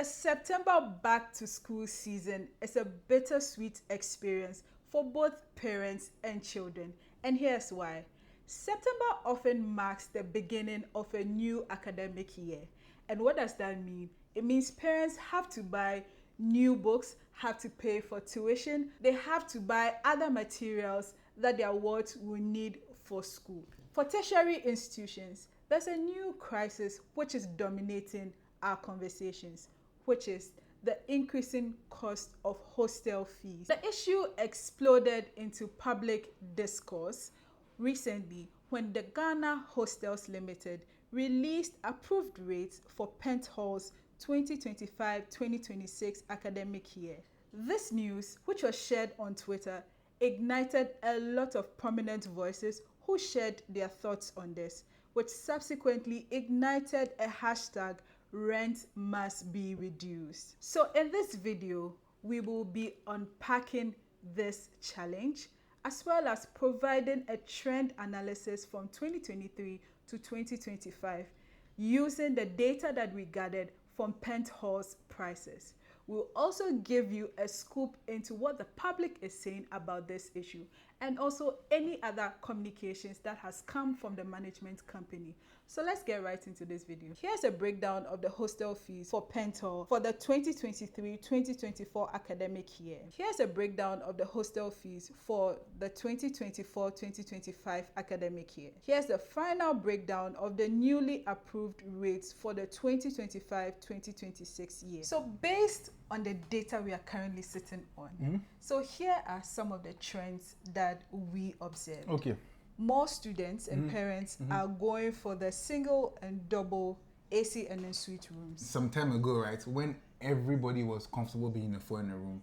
The September back to school season is a bittersweet experience for both parents and children, and here's why. September often marks the beginning of a new academic year. And what does that mean? It means parents have to buy new books, have to pay for tuition, they have to buy other materials that their wards will need for school. For tertiary institutions, there's a new crisis which is dominating our conversations, which is the increasing cost of hostel fees. The issue exploded into public discourse recently when the Ghana Hostels Limited released approved rates for Penthall's 2025-2026 academic year. This news, which was shared on Twitter, ignited a lot of prominent voices who shared their thoughts on this, which subsequently ignited a hashtag rent must be reduced. So in this video, we will be unpacking this challenge as well as providing a trend analysis from 2023 to 2025 using the data that we gathered from Penthall's prices. We'll also give you a scoop into what the public is saying about this issue and also any other communications that has come from the management company. So let's get right into this video. Here's a breakdown of the hostel fees for Penthall for the 2023-2024 academic year. Here's a breakdown of the hostel fees for the 2024-2025 academic year. Here's the final breakdown of the newly approved rates for the 2025-2026 year. So based on the data we are currently sitting on, so here are some of the trends that we observe. Okay. More students and parents are going for the single and double AC and en-suite rooms. Some time ago, right, when everybody was comfortable being in a foreigner room,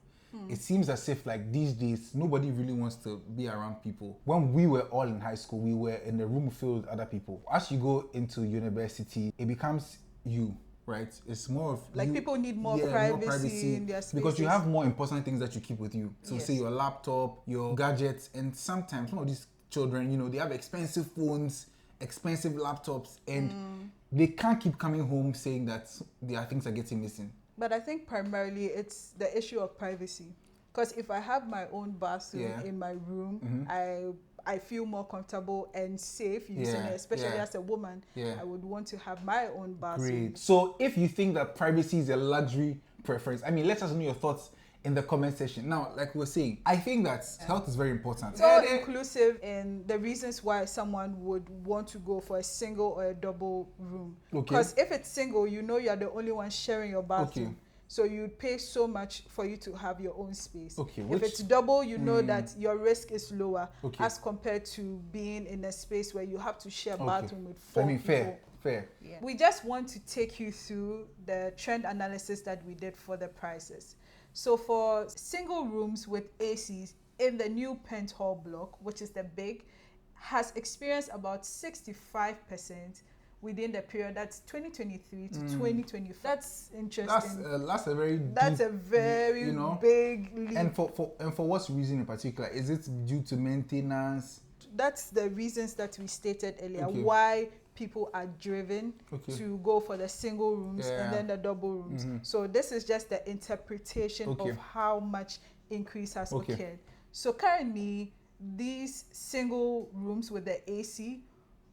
it seems as if like these days nobody really wants to be around people. When we were all in high school, we were in a room filled with other people. As you go into university, it becomes you. Right, it's more of like people need more privacy in their spaces because you have more important things that you keep with you. So yes. say your laptop, your gadgets, and sometimes some of these children, you know, they have expensive phones, expensive laptops, and they can't keep coming home saying that their things are getting missing. But I think primarily it's the issue of privacy. Because if I have my own bathroom in my room, I feel more comfortable and safe using it, especially as a woman. I would want to have my own bathroom. Great. So if you think that privacy is a luxury preference, I mean, let us know your thoughts in the comment section. Now, like we were saying, I think that health is very important. It's all inclusive in the reasons why someone would want to go for a single or a double room. Because if it's single, you know you're the only one sharing your bathroom. So you'd pay so much for you to have your own space. If it's double, you know that your risk is lower as compared to being in a space where you have to share bathroom with 4 people. Fair. We just want to take you through the trend analysis that we did for the prices. So for single rooms with ACs in the new Penthall block, which is the big, has experienced about 65% within the period that's 2023 to 2025. That's interesting. That's a very you know, big leap. And for what reason in particular? Is it due to maintenance? That's the reasons that we stated earlier. Why people are driven to go for the single rooms and then the double rooms. So this is just the interpretation of how much increase has occurred. So currently, these single rooms with the AC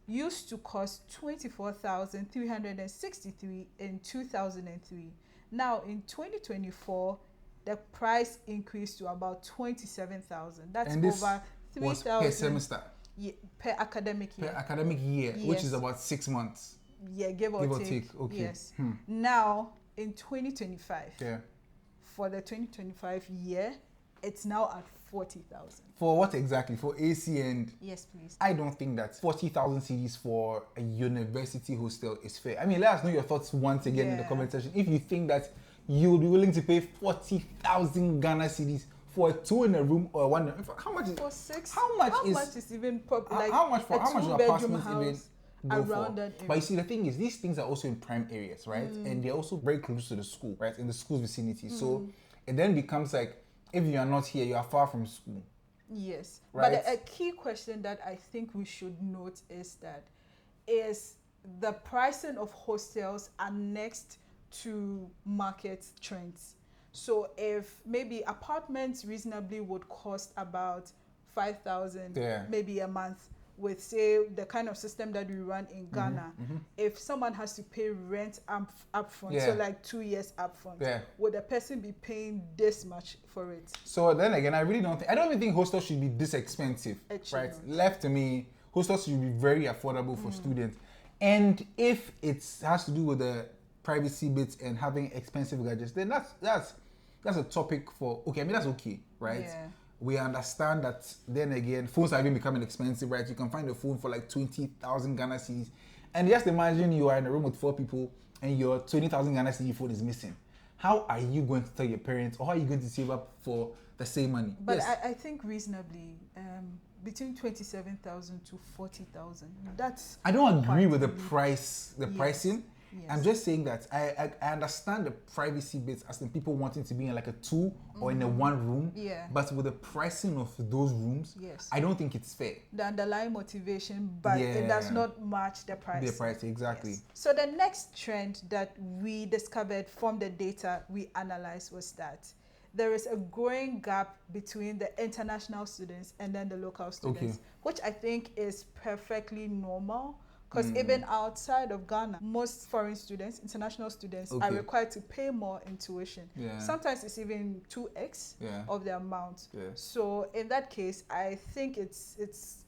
used to cost 24,363 in 2003. Now in 2024, the price increased to about 27,000. That's over 3,000 per semester. Per academic year. Per academic year, which is about 6 months. Yeah, give or take. Okay. Yes. Now in 2025, for the 2025 year, it's now at 40,000. For what exactly? For AC and... Yes, please. I don't think that 40,000 cedis for a university hostel is fair. I mean, let us know your thoughts once again in the comment section. If you think that you would be willing to pay 40,000 Ghana cedis for a 2 in a room or a 1 in a room. How much is... For 6? How much is even... Like how much your apartments even go around that for? But you see, the thing is, these things are also in prime areas, right? And they're also very close to the school, right? In the school's vicinity. So it then becomes like, if you are not here, you are far from school. Yes. Right? But a key question that I think we should note is that is the pricing of hostels annexed to market trends. So if maybe apartments reasonably would cost about 5,000 maybe a month, with say the kind of system that we run in Ghana, if someone has to pay rent upfront, so like 2 years upfront, would the person be paying this much for it? So then again, I don't even think hostels should be this expensive, right? Left to me, hostels should be very affordable for students. And if it has to do with the privacy bits and having expensive gadgets, then that's a topic for, okay, I mean, that's okay, right? Yeah. We understand that then again, phones are even becoming expensive, right? You can find a phone for like 20,000 Ghana cedis. And just imagine you are in a room with 4 people and your 20,000 Ghana cedi phone is missing. How are you going to tell your parents, or how are you going to save up for the same money? But yes. I think reasonably, between 27,000 to 40,000. That's. I don't agree with the pricing. Yes. I'm just saying that I understand the privacy bits as in people wanting to be in like a 2 or in a 1 room. Yeah. But with the pricing of those rooms, I don't think it's fair. The underlying motivation, but it does not match the price. The price, exactly. Yes. So the next trend that we discovered from the data we analyzed was that there is a growing gap between the international students and then the local students, which I think is perfectly normal. Because even outside of Ghana, most foreign students, international students, are required to pay more in tuition. Yeah. Sometimes it's even 2x of the amount. Yeah. So in that case, I think it's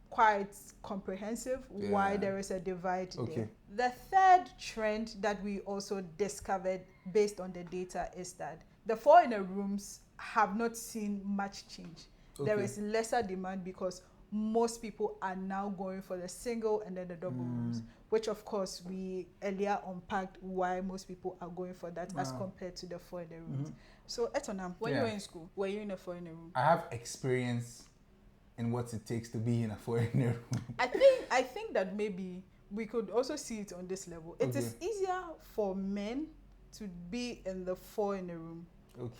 quite comprehensive why there is a divide there. The third trend that we also discovered based on the data is that the foreigner rooms have not seen much change. There is lesser demand because most people are now going for the single and then the double rooms, which of course we earlier unpacked why most people are going for that as compared to the foreigner rooms. So Etonam, when you were in school, were you in a foreigner room? I have experience in what it takes to be in a foreigner room. I think that maybe we could also see it on this level. It is easier for men to be in the foreigner room.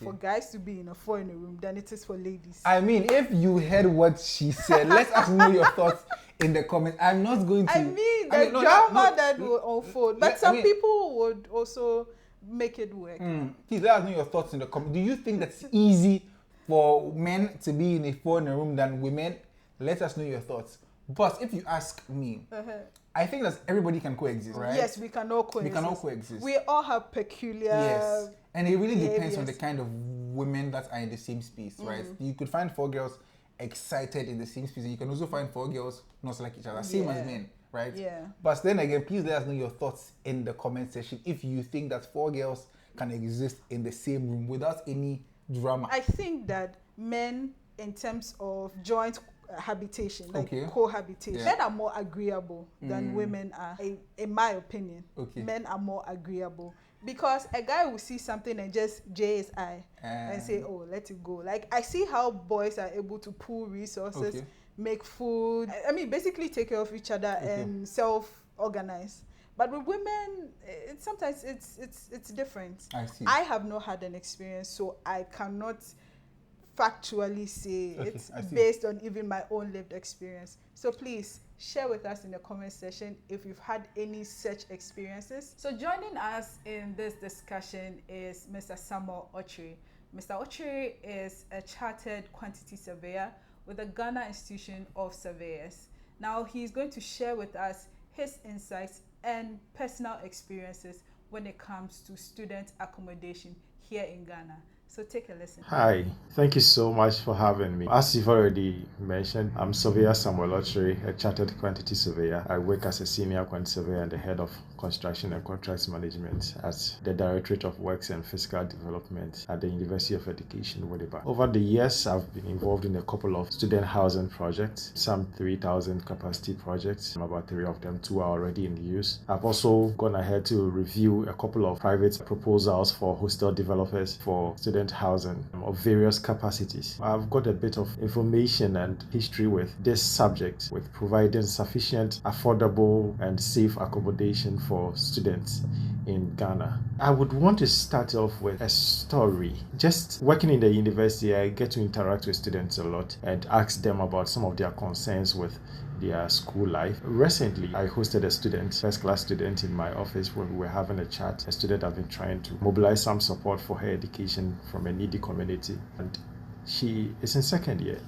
For guys to be in a foreigner room than it is for ladies. I mean, if you heard what she said, let us know your thoughts in the comments. I'm not going to. The drama that will unfold, but some people would also make it work. Please let us know your thoughts in the comments. Do you think that's easy for men to be in a foreigner room than women? Let us know your thoughts. But if you ask me, I think that everybody can coexist, right? Yes, we can all coexist. We can all coexist. We all have peculiar and it really depends on the kind of women that are in the same space, right? You could find 4 girls excited in the same space, and you can also find 4 girls not like each other, same as men, right? Yeah. But then again, please let us know your thoughts in the comment section if you think that 4 girls can exist in the same room without any drama. I think that men, in terms of joint habitation, like cohabitation, men are more agreeable than women are, in my opinion. Men are more agreeable because a guy will see something and just JSI and say, oh, let it go. Like, I see how boys are able to pool resources, make food, I mean basically take care of each other and self-organize. But with women, sometimes it's different. I see. I have not had an experience, so I cannot factually say it's based on even my own lived experience. So please share with us in the comment section if you've had any such experiences. So joining us in this discussion is Mr. Samuel Ochiri. Mr. Ochiri is a chartered quantity surveyor with the Ghana Institution of Surveyors. Now he's going to share with us his insights and personal experiences when it comes to student accommodation here in Ghana. So take a listen. Hi, thank you so much for having me. As you've already mentioned, I'm Surveyor Samuel Ochiri, a chartered quantity surveyor. I work as a senior quantity surveyor and the head of construction and contracts management at the Directorate of Works and Physical Development at the University of Education, Wodiba. Over the years, I've been involved in a couple of student housing projects, some 3,000 capacity projects, about 3 of them, 2 are already in use. I've also gone ahead to review a couple of private proposals for hostel developers for student housing of various capacities. I've got a bit of information and history with this subject, with providing sufficient, affordable and safe accommodation for students in Ghana. I would want to start off with a story. Just working in the university, I get to interact with students a lot and ask them about some of their concerns with their school life. Recently, I hosted a student, first class student in my office when we were having a chat. A student I've been trying to mobilize some support for her education from a needy community. And she is in second year,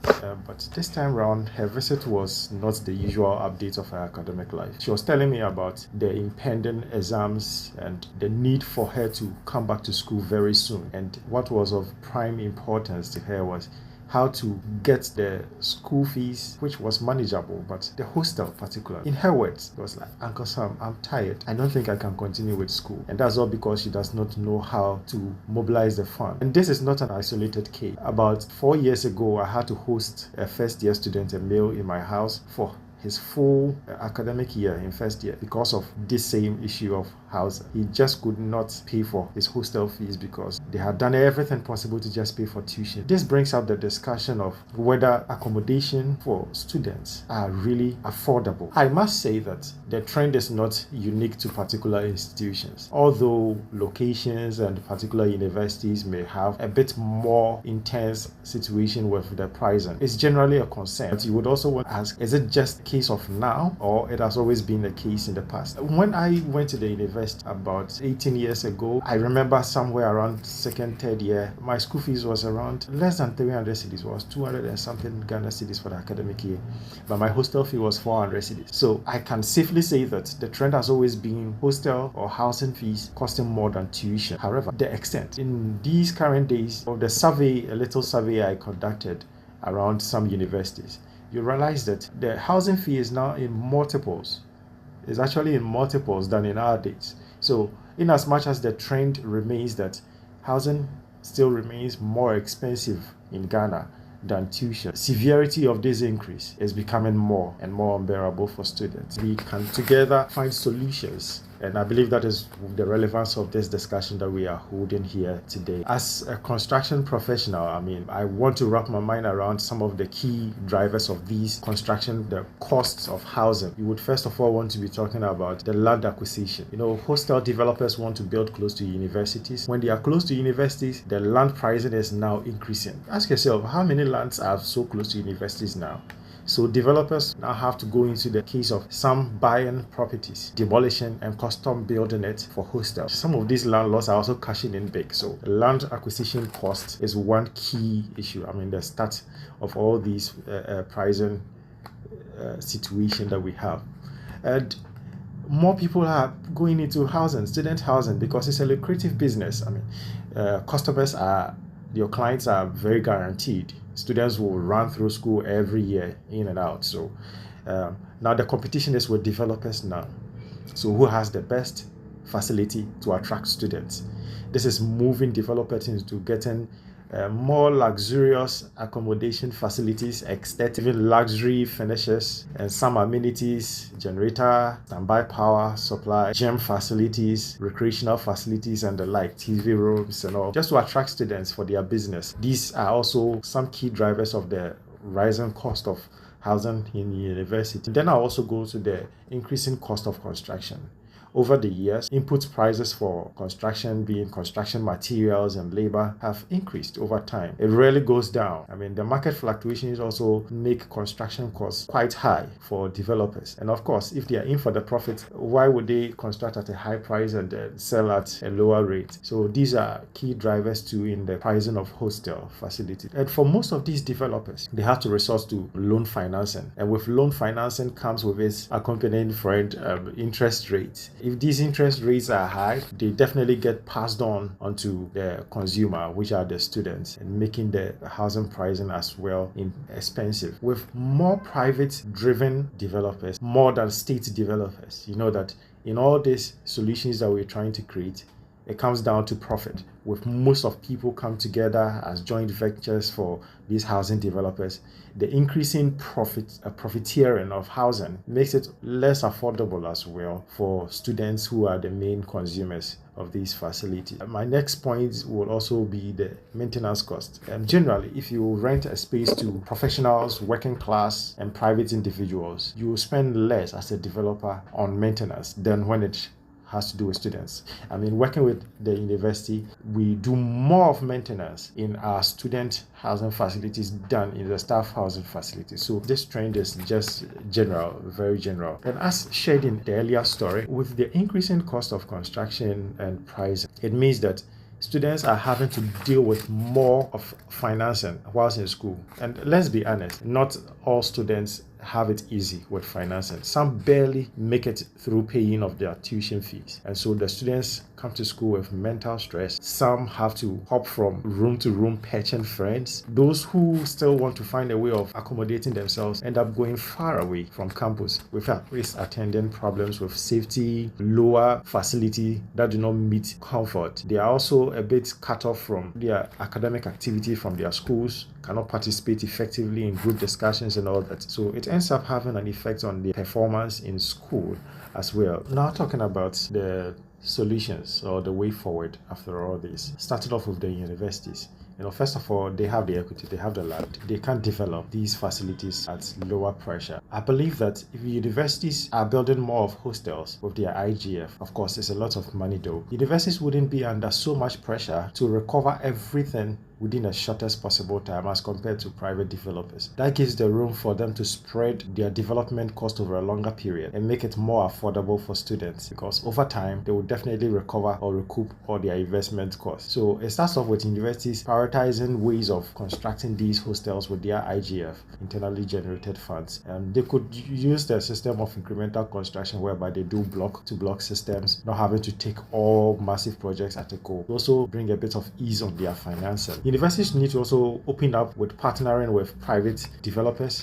but this time around, her visit was not the usual update of her academic life. She was telling me about the impending exams and the need for her to come back to school very soon. And what was of prime importance to her was how to get the school fees, which was manageable, but the hostel particularly. In her words, it was like, Uncle Sam, I'm tired. I don't think I can continue with school. And that's all because she does not know how to mobilize the fund. And this is not an isolated case. About 4 years ago, I had to host a first year student, a male, in my house for his full academic year in first year because of this same issue of housing. He just could not pay for his hostel fees because they had done everything possible to just pay for tuition. This brings up the discussion of whether accommodation for students are really affordable. I must say that the trend is not unique to particular institutions, although locations and particular universities may have a bit more intense situation with the pricing. It's generally a concern, but you would also want to ask, is it just a case of now or it has always been the case in the past? When I went to the university about 18 years ago, I remember somewhere around second, third year, my school fees was around less than 300 cedis. It was 200 and something Ghana cedis for the academic year, but my hostel fee was 400 cedis. So I can safely say that the trend has always been hostel or housing fees costing more than tuition. However, the extent in these current days of the survey, a little survey I conducted around some universities, you realize that the housing fee is now in multiples. It's actually in multiples than in our days. So in as much as the trend remains that housing still remains more expensive in Ghana than tuition, severity of this increase is becoming more and more unbearable for students. We can together find solutions, and I believe that is the relevance of this discussion that we are holding here today. As a construction professional, I want to wrap my mind around some of the key drivers of these construction, the costs of housing. You would first of all want to be talking about the land acquisition. Hostel developers want to build close to universities. When they are close to universities, the land pricing is now increasing. Ask yourself, how many lands are so close to universities now? So developers now have to go into the case of some buying properties, demolishing and custom building it for hostels. Some of these landlords are also cashing in big. So land acquisition cost is one key issue. The start of all these pricing situation that we have. And more people are going into housing, student housing, because it's a lucrative business. Your clients are very guaranteed. Students will run through school every year, in and out. So now the competition is with developers now. So who has the best facility to attract students? This is moving developers into getting more luxurious accommodation facilities, extensive luxury finishes, and some amenities, generator, standby power supply, gym facilities, recreational facilities, and the like, TV rooms and all, just to attract students for their business. These are also some key drivers of the rising cost of housing in university. Then I'll also go to the increasing cost of construction. Over the years, input prices for construction, being construction materials and labor, have increased over time. It rarely goes down. The market fluctuations also make construction costs quite high for developers. And of course, if they are in for the profit, why would they construct at a high price and sell at a lower rate? So these are key drivers too in the pricing of hostel facilities. And for most of these developers, they have to resort to loan financing. And with loan financing comes with its accompanying interest rates. If these interest rates are high, they definitely get passed on onto the consumer, which are the students, and making the housing pricing as well expensive. With more private-driven developers, more than state developers, you know that in all these solutions that we're trying to create, it comes down to profit. With most of people come together as joint ventures for these housing developers, the increasing profiteering of housing makes it less affordable as well for students who are the main consumers of these facilities. My next point will also be the maintenance cost. Generally, if you rent a space to professionals, working class, and private individuals, you will spend less as a developer on maintenance than when it has to do with students. I mean, working with the university, we do more of maintenance in our student housing facilities than in the staff housing facilities. So this trend is just general, very general. And as shared in the earlier story, with the increasing cost of construction and price, it means that students are having to deal with more of financing whilst in school. And let's be honest, not all students have it easy with financing. Some barely make it through paying of their tuition fees. And so the students come to school with mental stress. Some have to hop from room to room patching friends. Those who still want to find a way of accommodating themselves end up going far away from campus with attending problems with safety, lower facility that do not meet comfort. They are also a bit cut off from their academic activity from their schools, cannot participate effectively in group discussions and all that. So it ends up having an effect on the performance in school as well. Now talking about the solutions or the way forward after all this. Started off with the universities. First of all, they have the equity, they have the land. They can develop these facilities at lower pressure. I believe that if universities are building more of hostels with their IGF, of course, it's a lot of money though. Universities wouldn't be under so much pressure to recover everything within the shortest possible time as compared to private developers. That gives the room for them to spread their development cost over a longer period and make it more affordable for students, because over time they will definitely recover or recoup all their investment costs. So it starts off with universities prioritizing ways of constructing these hostels with their IGF, internally generated funds. They could use the system of incremental construction whereby they do block to block systems, not having to take all massive projects at a go. Also bring a bit of ease on their financing. Universities need to also open up with partnering with private developers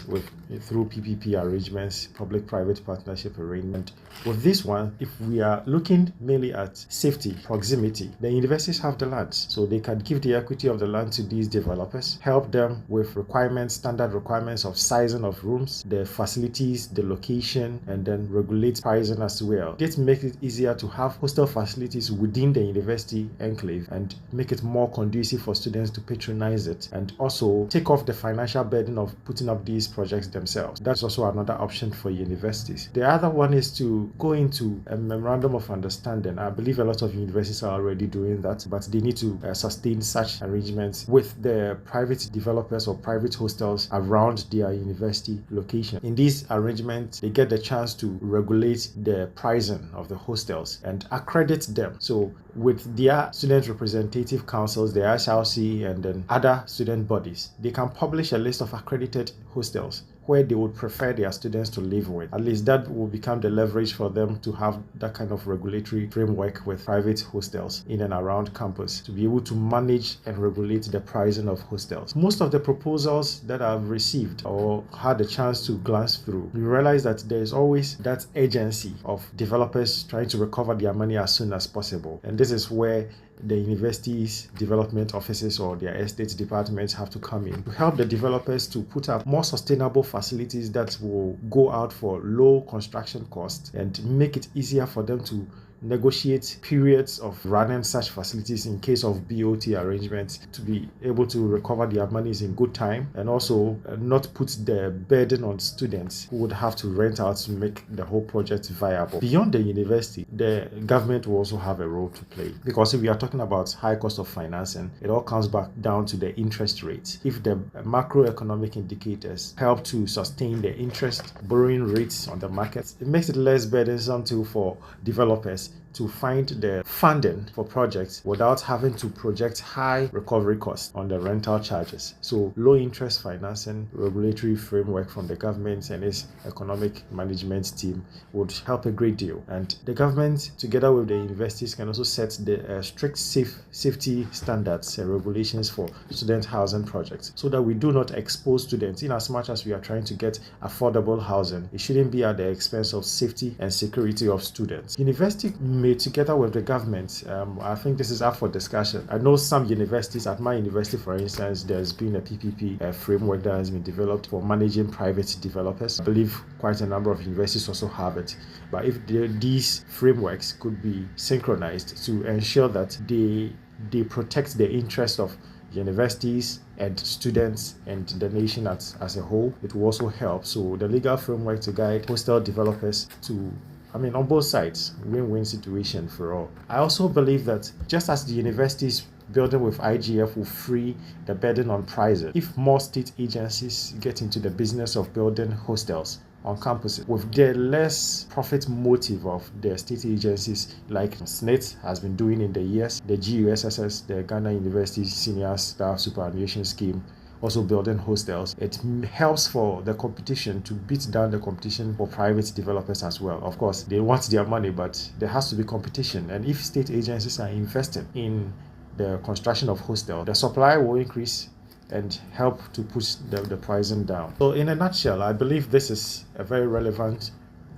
through PPP arrangements, public-private partnership arrangement. With this one, if we are looking mainly at safety, proximity, the universities have the land, so they can give the equity of the land to these developers, help them with requirements, standard requirements of sizing of rooms, the facilities, the location, and then regulate pricing as well. This makes it easier to have hostel facilities within the university enclave and make it more conducive for students to patronize it, and also take off the financial burden of putting up these projects themselves. That's also another option for universities. The other one is to go into a memorandum of understanding. I believe a lot of universities are already doing that, but they need to sustain such arrangements with the private developers or private hostels around their university location. In these arrangements, they get the chance to regulate the pricing of the hostels and accredit them. So with their student representative councils, the SRC, and then other student bodies, they can publish a list of accredited hostels where they would prefer their students to live with. At least that will become the leverage for them to have that kind of regulatory framework with private hostels in and around campus to be able to manage and regulate the pricing of hostels. Most of the proposals that I've received or had a chance to glance through, we realize that there is always that urgency of developers trying to recover their money as soon as possible. And this is where the university's development offices or their estate departments have to come in to help the developers to put up more sustainable facilities that will go out for low construction costs and make it easier for them to negotiate periods of running such facilities in case of BOT arrangements to be able to recover their monies in good time, and also not put the burden on students who would have to rent out to make the whole project viable. Beyond the university, the government will also have a role to play, because if we are talking about high cost of financing, it all comes back down to the interest rates. If the macroeconomic indicators help to sustain the interest borrowing rates on the market, it makes it less burdensome for developers to find the funding for projects without having to project high recovery costs on the rental charges. So low interest financing regulatory framework from the government and its economic management team would help a great deal. And the government, together with the universities, can also set the strict safety standards and regulations for student housing projects, so that we do not expose students. In as much as we are trying to get affordable housing, it shouldn't be at the expense of safety and security of students. University may, together with the government, I think this is up for discussion. I know some universities, at my university for instance, there's been a PPP framework that has been developed for managing private developers. I believe quite a number of universities also have it. But if these frameworks could be synchronized to ensure that they protect the interest of universities and students and the nation as a whole, it will also help. So the legal framework to guide hostel developers to on both sides, win-win situation for all. I also believe that just as the universities building with IGF will free the burden on prices, if more state agencies get into the business of building hostels on campuses with the less profit motive of the state agencies like SNIT has been doing in the years, the GUSSS, the Ghana University Senior Staff Superannuation Scheme, also building hostels. It helps for the competition to beat down the competition for private developers as well. Of course, they want their money, but there has to be competition. And if state agencies are investing in the construction of hostels, the supply will increase and help to push the pricing down. So in a nutshell, I believe this is a very relevant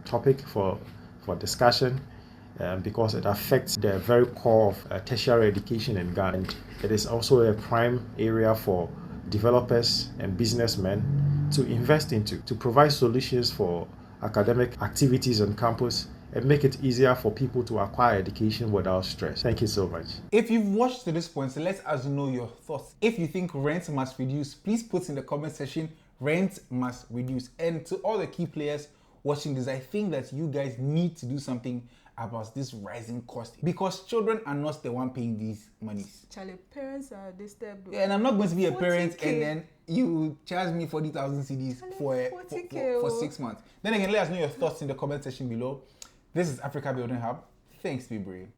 topic for discussion because it affects the very core of tertiary education in Ghana. And it is also a prime area for developers and businessmen to invest into, to provide solutions for academic activities on campus and make it easier for people to acquire education without stress. Thank you so much. If you've watched to this point, so let us know your thoughts. If you think rent must reduce, please put in the comment section, rent must reduce. And to all the key players watching this, I think that you guys need to do something about this rising cost because children are not the one paying these monies. Charlie, parents are disturbed. Yeah, and I'm not going to be a parent 40K. and then you charge me 40,000 CDs for 6 months. Then again, let us know your thoughts in the comment section below. This is Africa Building Hub. Thanks, be brave.